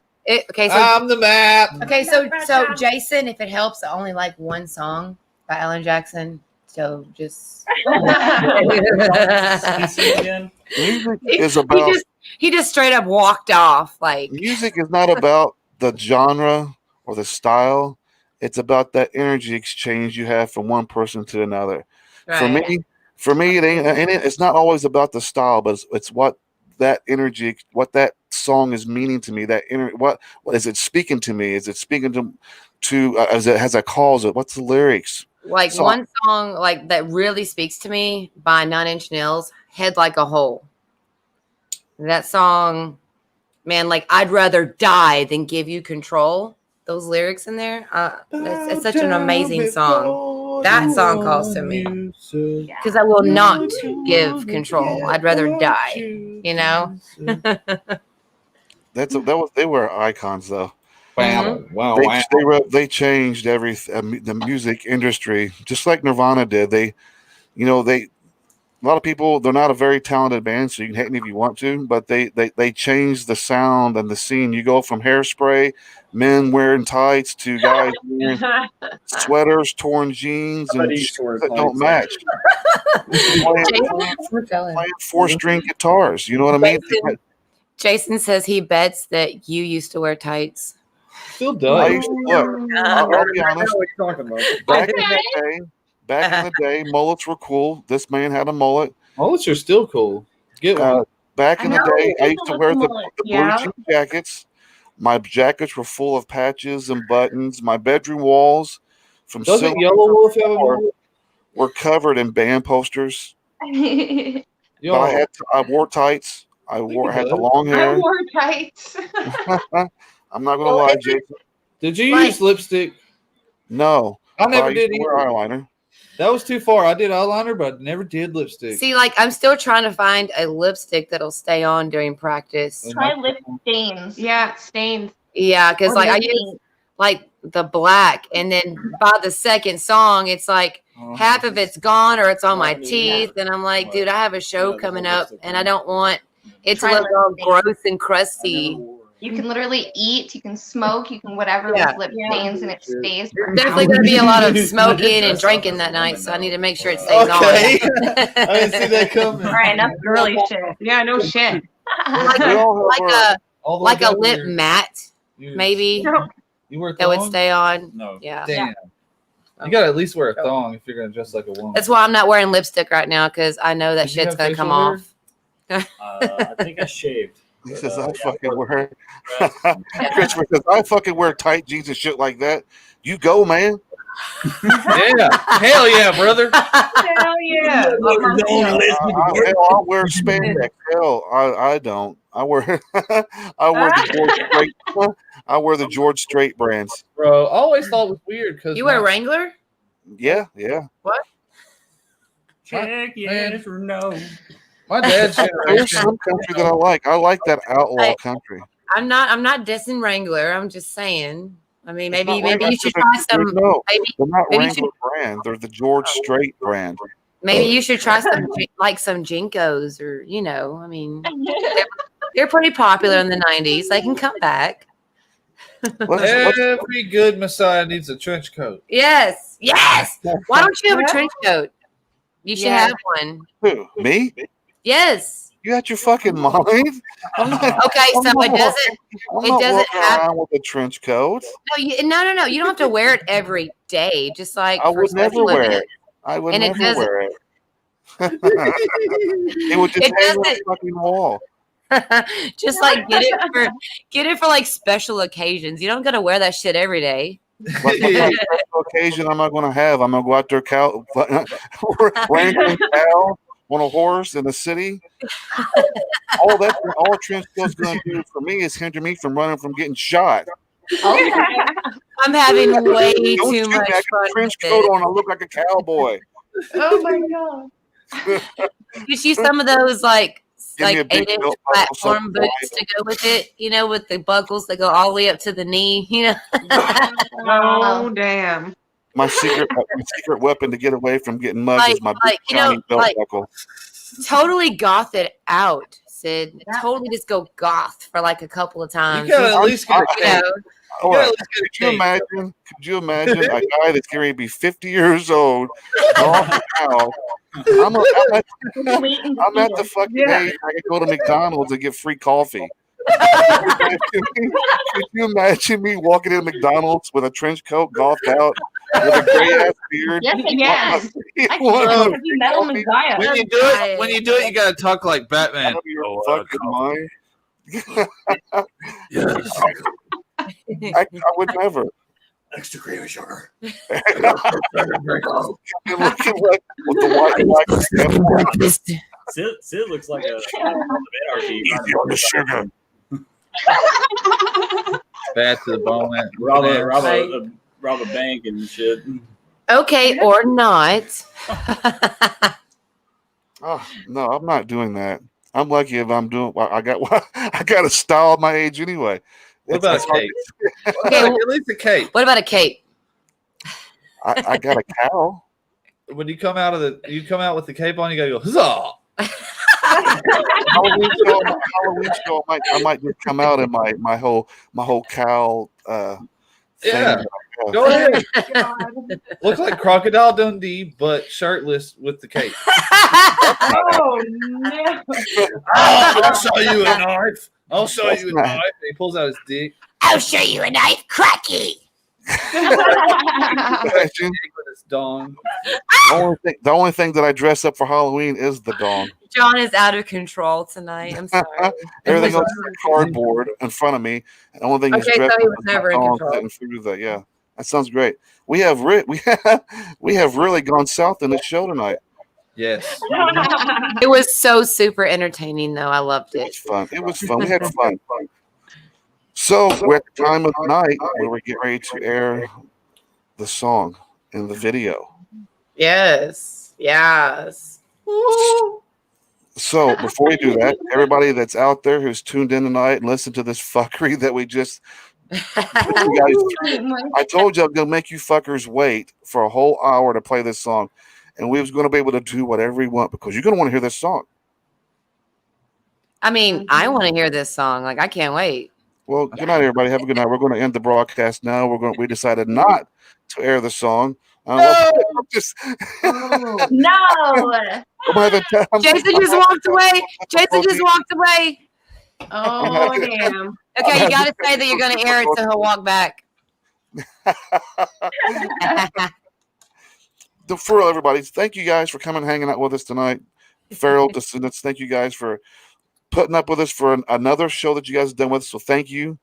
Okay. So I'm the map. okay. So Jason, if it helps, I only like one song by Alan Jackson. So just. Can you sing again? Music is about he just straight up walked off. Like music is not about the genre or the style. It's about that energy exchange you have from one person to another. right. For me, it ain't. And it's not always about the style, but it's what that energy, what that song is meaning to me. That what is it speaking to me? Is it speaking to as it has a cause? What's the lyrics? Like So- one song like that really speaks to me by 9 Inch Nails, Head Like a Hole. That song, man, like I'd rather die than give you control. Those lyrics in there, it's such an amazing song. That song calls to me because I will not give control. I'd rather die. You know. They were icons though. Wow, wow, They changed everything. The music industry, just like Nirvana did. A lot of people, they're not a very talented band, so you can hate me if you want to, but they changed the sound and the scene. You go from Hairspray, men wearing tights, to guys wearing sweaters, torn jeans, and Somebody shit wear that don't tights. match. Playing 4-string guitars. You know what I mean? Jason says he bets that you used to wear tights. Still I does. used to look. I'll be I know honest. what you're talking about. Back in the day, mullets were cool. This man had a mullet. Mullets are still cool. Get one. Back in the day, I used to wear the blue Yeah. jean jackets. My jackets were full of patches and buttons. My bedroom walls from Doesn't silver Yellow Wolf have a mullet? were covered in band posters. Yo, But I wore tights. I had the long I hair. wore tights. I'm not gonna lie, Jason. did you Like- use lipstick? No, I but never I used did to wear either. eyeliner. That was too far. I did eyeliner, but I never did lipstick. See, like I'm still trying to find a lipstick that'll stay on during practice. Try lip stains. Yeah, stains. Yeah, because Or like I lip use paint. like the black, and then by the second song, it's like half of it's gone or it's on my teeth, and I'm like, dude, I have a show coming up, and I don't want it to Try look all lip gross and crusty. You can literally eat, you can smoke, you can whatever Yeah. with lip stains, and it stays. There's definitely going to be a lot of smoking and drinking that night, so I need to make sure it stays Okay. on. I didn't see that coming. All right, enough girly shit. Yeah, no shit. like We all have our- All the like way a down lip here. matte, You- maybe You wear that would thong? stay on. No. Yeah. Damn. You gotta at least wear a thong if you're gonna dress like a woman. That's why I'm not wearing lipstick right now, because I know that Did you shit's have going to come facial hair? off. I think I shaved. He says Yeah, I fucking wear. Yeah. Christopher says I fucking wear tight jeans and shit like that. You go, man. Yeah. Hell yeah, brother. Hell yeah. I'll wear spandex. Hell, I don't. I wear I wear the George Strait. I wear the George Strait brands. Bro, I always thought it was weird because You wear Wrangler? Yeah. Check yes or no. my dad's There's generation. some country that I like. I like that outlaw country. I'm not dissing Wrangler. I'm just saying. I mean, It's maybe not you should Wrangler. try some. No, Maybe they're not maybe you Wrangler brand. They're the George Strait brand. maybe you should try some like some Jinkos, or I mean, they're pretty popular in the '90s. They can come back. Let's- Every good Messiah needs a trench coat. Yes. Why don't you have a trench coat? You should Yeah. have one. who? Me? Yes. You got your fucking mind? I'm not, Okay, I'm so not it doesn't. I'm It not doesn't walking have. around with a trench coat. No. You don't have to wear it every day. Just like I for would never special wear events. it. I would And it never doesn't. wear it. It would just It hang on the doesn't. fucking wall. Just like get it for like special occasions. You don't gotta wear that shit every day. But what special occasion am I going to have? I'm going to go out there wrangling cow on a horse in the city. All trench coat's going to do for me is hinder me from running from getting shot. I'm having way Don't too shoot much me. I got fun a trench with coat it. on. I look like a cowboy. Oh my god. Get you some of those like Give me a big 8-inch belt buckle, platform something boots wide. to go with it. You know, with the buckles that go all the way up to the knee. You know. Oh damn. My secret weapon to get away from getting mugged is my big shiny belt buckle. Totally goth it out, Sid. Totally just go goth for like a couple of times. You gotta at least get a You cape. know, All Yeah, right. let's get a Could you cape. imagine? Could you imagine a guy that's going to be 50 years old, golfing out? I'm at the fucking age I can go to McDonald's and get free coffee. Could you imagine me walking into McDonald's with a trench coat, golfed out, with a gray ass beard? Yes, yes. I Wanting can a be Metal coffee? Messiah. When you do it, you gotta talk like Batman. Out of your fucking mind. Yes. I would never. Extra cream and sugar. You're looking like with the white Sid looks like a anarchy. easy on the sugar. Bad to the bone. Rob a bank and shit. okay, or not. Oh, no, I'm not doing that. I'm lucky if I'm doing. I got a style at my age anyway. What about a cape? Okay, At least a cape. what about a cape? I got a cow. When you come out with the cape on, you gotta go huzzah. Halloween show. I might just come out in my whole cow thing. Yeah. Go ahead. Look like Crocodile Dundee, but shirtless with the cape. Oh no. I'll show you a knife. I'll show you a knife. And he pulls out his dick. I'll show you a knife, cracky. Imagine. With his dong. The only thing that I dress up for Halloween is the dong. John is out of control tonight. I'm sorry. Everything else is cardboard in front of me. And the only thing that's Okay, dressed so he up was is my never in dong control. sitting through the yeah. That sounds great. We have really gone south in this show tonight. Yes. It was so super entertaining, though. I loved It it. was fun. It was fun. We had fun. So we're at the time of the night where we get ready to air the song in the video. Yes. Yes. So before we do that, everybody that's out there who's tuned in tonight and listened to this fuckery that we just you guys, I told you I'm gonna make you fuckers wait for a whole hour to play this song. And we was gonna be able to do whatever we want because you're gonna want to hear this song. I mean, I want to hear this song. Like, I can't wait. Well, good night, everybody. Have a good night. We're going to end the broadcast now. We decided not to air the song. Just No. I'm having time. Jason just walked away. Jason just walked away. Oh damn. Okay, you got to say that you're going to air it, so he'll walk back. For real, everybody, thank you guys for coming and hanging out with us tonight. Feral Descendants, thank you guys for putting up with us for another show that you guys have done with us. So thank you.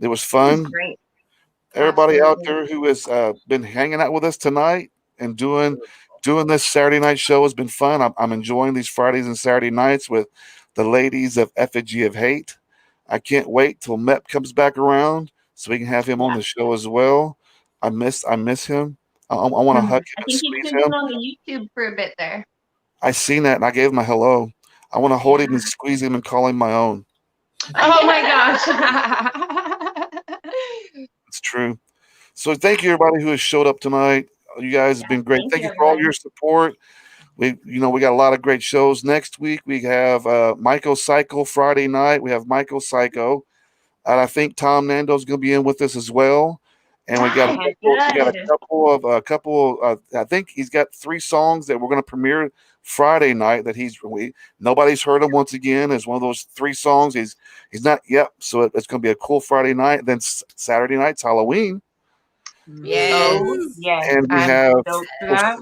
It was fun. Great. Everybody out there who has been hanging out with us tonight and doing this Saturday night show has been fun. I'm enjoying these Fridays and Saturday nights with the ladies of Effigy of Hate. I can't wait till Mep comes back around so we can have him on the show as well. I miss him. I want to hug him I and think he's squeeze been him. on the YouTube for a bit there. I seen that and I gave him a hello. I want to hold him and squeeze him and call him my own. Oh my gosh. It's true. So thank you everybody who has showed up tonight. You guys have been great. Thank you for all your support. We got a lot of great shows. Next week we have Michael Psycho Friday night. We have Michael Psycho. And I think Tom Nando's going to be in with us as well. And we got a couple of I think he's got 3 songs that we're going to premiere Friday night that nobody's heard him once again. It's one of those 3 songs. He's not yet. So it's going to be a cool Friday night. Then Saturday night's Halloween. Yes. Yes. And we have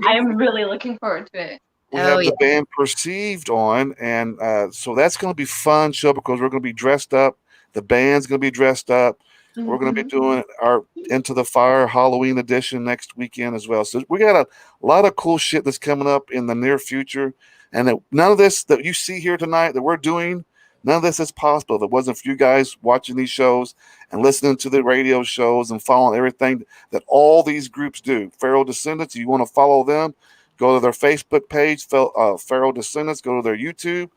I'm really looking forward to it. we have the band Perceived on, and so that's going to be fun show because we're going to be dressed up. The band's going to be dressed up. We're going to be doing our Into the Fire Halloween edition next weekend as well. So we got a lot of cool shit that's coming up in the near future, and that none of this that you see here tonight that we're doing, none of this is possible if it wasn't for you guys watching these shows and listening to the radio shows and following everything that all these groups do. Feral Descendants, if you want to follow them, go to their Facebook page, Feral Descendants. Go to their YouTube.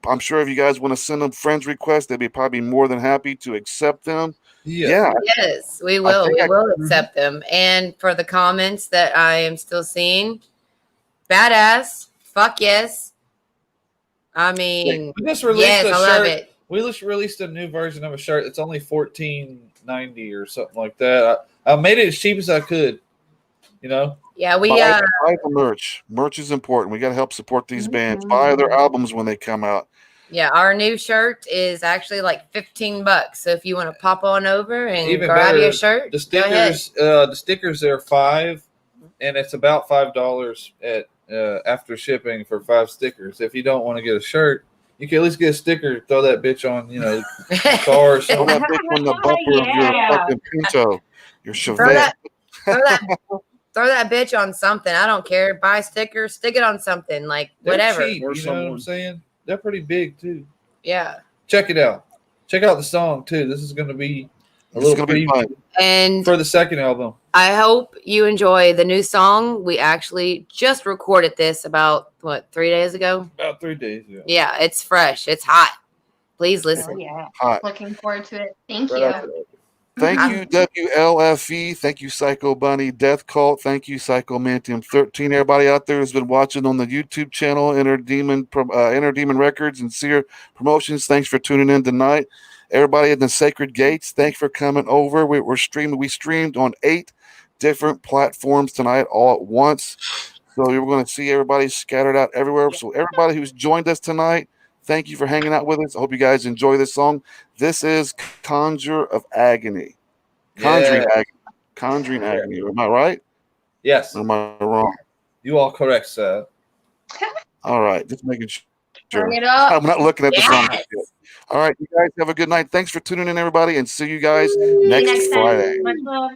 I'm sure if you guys want to send them friends requests, they'd be probably more than happy to accept them. Yeah. Yes, we will. We will accept them. And for the comments that I am still seeing, badass, fuck yes. I mean, we just released yes, a I shirt. love it. We just released a new version of a shirt. It's only $14.90 or something like that. I made it as cheap as I could. You know. Yeah, we buy the merch. Merch is important. We got to help support these bands. Buy their albums when they come out. Yeah, our new shirt is actually like $15. So if you want to pop on over and Even grab better, your shirt, the stickers. The stickers are $5, and it's about $5 at after shipping for 5 stickers. If you don't want to get a shirt, you can at least get a sticker. Throw that bitch on, your car or something. Throw that bitch on the bumper of your fucking Pinto, your Chevette. Throw that bitch on something. I don't care. Buy a sticker, stick it on something, like They're whatever. cheap, you know what I'm saying? They're pretty big too. Yeah. Check it out. Check out the song too. This is going to be a little preview and for the second album. I hope you enjoy the new song. We actually just recorded this about 3 days ago? About 3 days ago. Yeah, it's fresh. It's hot. Please listen. Oh, yeah. Hot. Looking forward to it. Thank you. Thank you, WLFE. Thank you, Psycho Bunny, Death Cult. Thank you, Psycho Mantium 13. Everybody out there who's been watching on the YouTube channel, Inner Demon Records and Seer Promotions. Thanks for tuning in tonight. Everybody in the Sacred Gates, thanks for coming over. We streamed on 8 different platforms tonight all at once. So you're going to see everybody scattered out everywhere. So everybody who's joined us tonight, thank you for hanging out with us. I hope you guys enjoy this song. This is Conjure of Agony. Conjuring Agony. Conjuring Agony. Am I right? Yes. Or am I wrong? You are correct, sir. All right. Just making sure. Turn it up. I'm not looking at the song. All right. You guys have a good night. Thanks for tuning in, everybody, and see you guys next Friday. Much love.